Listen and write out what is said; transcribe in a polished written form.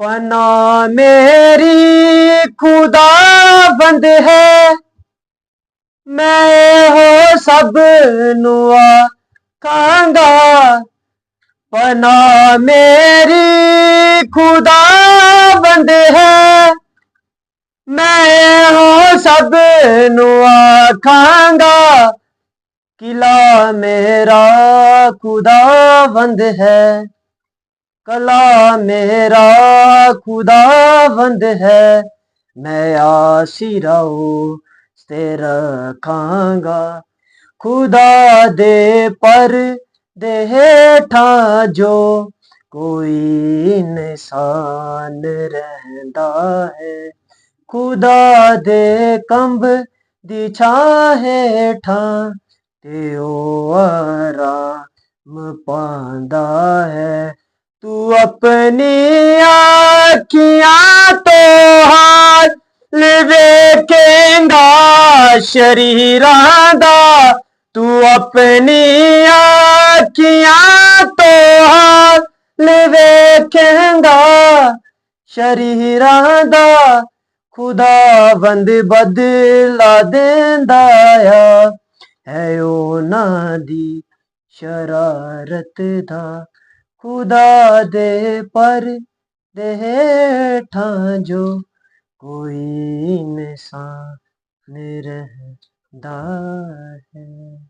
पना मेरी खुदा बंद है, मैं हो सब नुआ खांगा। पना मेरी खुदा बंद है, मैं हो सब नुआ खांगा। किला मेरा खुदा बंद है, कला मेरा खुदा बंद है। मैं आसिराओ से रखांगा, खुदा दे पर दे हेठा जो कोई इंसान रहंदा है। खुदा दे कंब दी छां हेठा ते ओ आराम पांदा है। तू अपनी आखियां तो हाल वेखेंगा शरीरां दा। तू अपनी आखियां तो हाल वेखेंगा शरीरां दा। खुदा बंद बदला देंदा आ, है उन्हां दी शरारत दा। खुदा दे पर दे हेठा जो कोई इंसान रहंदा है।